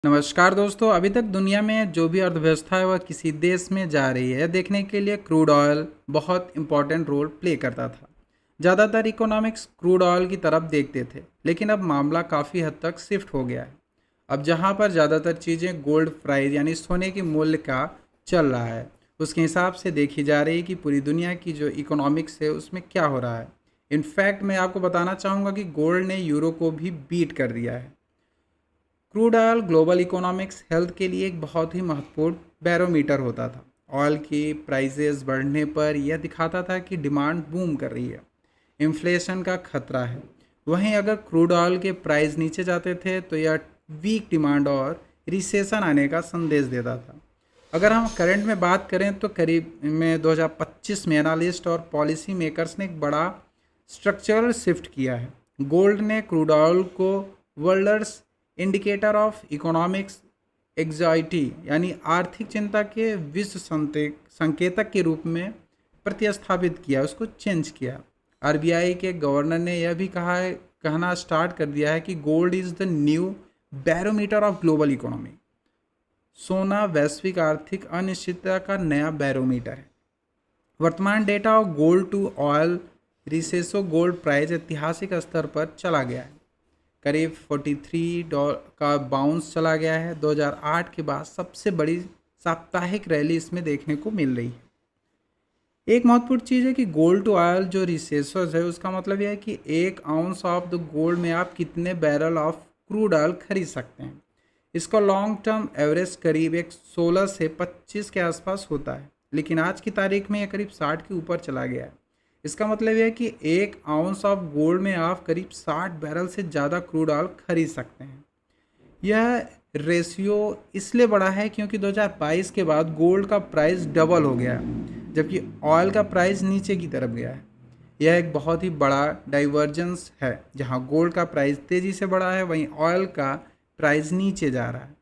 नमस्कार दोस्तों। अभी तक दुनिया में जो भी अर्थव्यवस्था है वह किसी देश में जा रही है देखने के लिए क्रूड ऑयल बहुत इंपॉर्टेंट रोल प्ले करता था। ज़्यादातर इकोनॉमिक्स क्रूड ऑयल की तरफ देखते थे, लेकिन अब मामला काफ़ी हद तक शिफ्ट हो गया है। अब जहाँ पर ज़्यादातर चीज़ें गोल्ड प्राइस यानी सोने के मूल्य का चल रहा है, उसके हिसाब से देखी जा रही है कि पूरी दुनिया की जो इकोनॉमिक्स है उसमें क्या हो रहा है। इनफैक्ट मैं आपको बताना चाहूँगा कि गोल्ड ने यूरो को भी बीट कर दिया है। Crude oil global economics health के लिए एक बहुत ही महत्वपूर्ण बैरोमीटर होता था। ऑयल की प्राइसेस बढ़ने पर यह दिखाता था कि डिमांड बूम कर रही है, इन्फ्लेशन का खतरा है। वहीं अगर क्रूड ऑयल के प्राइस नीचे जाते थे तो यह वीक डिमांड और रिसेशन आने का संदेश देता था। अगर हम करंट में बात करें तो करीब में 2025 में एनालिस्ट और पॉलिसी मेकर्स ने एक बड़ा स्ट्रक्चरल शिफ्ट किया है। गोल्ड ने क्रूड ऑयल को world's indicator of economics anxiety यानी आर्थिक चिंता के विश्व संकेतक के रूप में प्रतिस्थापित किया, उसको चेंज किया। आरबीआई के गवर्नर ने यह भी कहना स्टार्ट कर दिया है कि gold is the new barometer of global economy. सोना वैश्विक आर्थिक अनिश्चितता का नया बैरोमीटर है। वर्तमान data of gold to oil रिसेसो गोल्ड प्राइस ऐतिहासिक स्तर पर चला गया है, करीब 43 डॉलर का बाउंस चला गया है। 2008 के बाद सबसे बड़ी साप्ताहिक रैली इसमें देखने को मिल रही है। एक महत्वपूर्ण चीज़ है कि गोल्ड टू ऑयल जो रिसेसस है, उसका मतलब यह है कि 1 आउंस ऑफ द गोल्ड में आप कितने बैरल ऑफ क्रूड ऑयल खरीद सकते हैं। इसका लॉन्ग टर्म एवरेज करीब एक 16 से 25 के आसपास होता है, लेकिन आज की तारीख में यह करीब 60 के ऊपर चला गया है। इसका मतलब यह है कि 1 आउंस ऑफ गोल्ड में आप करीब 60 बैरल से ज़्यादा क्रूड ऑयल खरीद सकते हैं। यह रेशियो इसलिए बढ़ा है क्योंकि 2022 के बाद गोल्ड का प्राइस डबल हो गया है, जबकि ऑयल का प्राइस नीचे की तरफ गया है। यह एक बहुत ही बड़ा डाइवर्जेंस है, जहां गोल्ड का प्राइस तेज़ी से बढ़ा है वहीं ऑयल का प्राइस नीचे जा रहा है।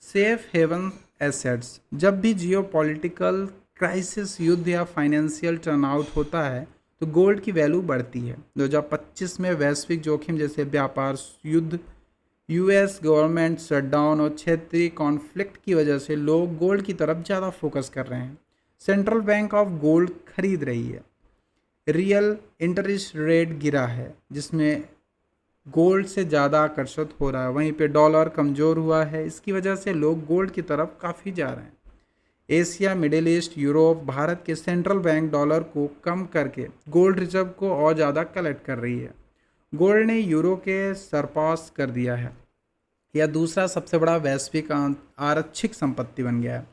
सेफ हेवन एसेट्स, जब भी जियोपॉलिटिकल क्राइसिस, युद्ध या फाइनेंशियल टर्नआउट होता है तो गोल्ड की वैल्यू बढ़ती है। 2025 में वैश्विक जोखिम जैसे व्यापार युद्ध, यूएस गवर्नमेंट शटडाउन और क्षेत्रीय कॉन्फ्लिक्ट की वजह से लोग गोल्ड की तरफ ज़्यादा फोकस कर रहे हैं। सेंट्रल बैंक ऑफ गोल्ड खरीद रही है। रियल इंटरेस्ट रेट गिरा है, जिसमें गोल्ड से ज़्यादा आकर्षित हो रहा है। वहीं पे डॉलर कमज़ोर हुआ है, इसकी वजह से लोग गोल्ड की तरफ काफ़ी जा रहे हैं। Asia, middle east, Europe, Bharat के सेंट्रल बैंक डॉलर को कम करके गोल्ड रिजर्व को और ज़्यादा कलेक्ट कर रही है। गोल्ड ने यूरो के सरपास कर दिया है। यह दूसरा सबसे बड़ा वैश्विक आरक्षित संपत्ति बन गया है।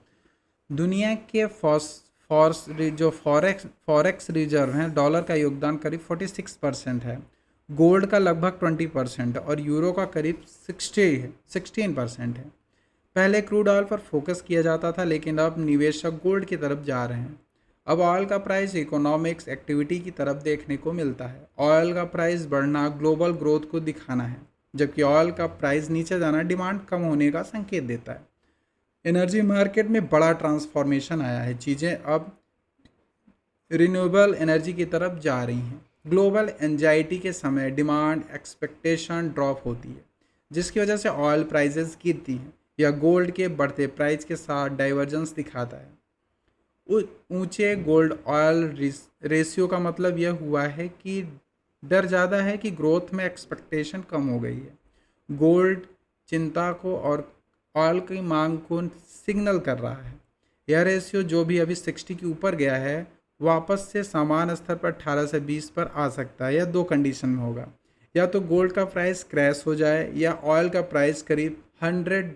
दुनिया के जो फॉरेक्स रिजर्व हैं, डॉलर का योगदान करीब 46% है, गोल्ड का लगभग 20% और यूरो का करीब 16% है। पहले क्रूड ऑयल पर फोकस किया जाता था, लेकिन अब निवेशक गोल्ड की तरफ जा रहे हैं। अब ऑयल का प्राइस इकोनॉमिक्स एक्टिविटी की तरफ देखने को मिलता है। ऑयल का प्राइस बढ़ना ग्लोबल ग्रोथ को दिखाना है, जबकि ऑयल का प्राइस नीचे जाना डिमांड कम होने का संकेत देता है। एनर्जी मार्केट में बड़ा ट्रांसफॉर्मेशन आया है। चीज़ें अब रिन्यूएबल एनर्जी की तरफ जा रही हैं। ग्लोबल एंजाइटी के समय डिमांड एक्सपेक्टेशन ड्रॉप होती है, जिसकी वजह से ऑयल प्राइसेस गिरती हैं। यह गोल्ड के बढ़ते प्राइस के साथ डाइवर्जेंस दिखाता है। ऊंचे गोल्ड ऑयल रेशियो का मतलब यह हुआ है कि डर ज़्यादा है कि ग्रोथ में एक्सपेक्टेशन कम हो गई है। गोल्ड चिंता को और ऑयल की मांग को सिग्नल कर रहा है। यह रेशियो जो भी अभी 60 के ऊपर गया है, वापस से समान स्तर पर 18 से 20 पर आ सकता है। यह दो कंडीशन में होगा, या तो गोल्ड का प्राइस क्रैश हो जाए या ऑयल का प्राइस करीब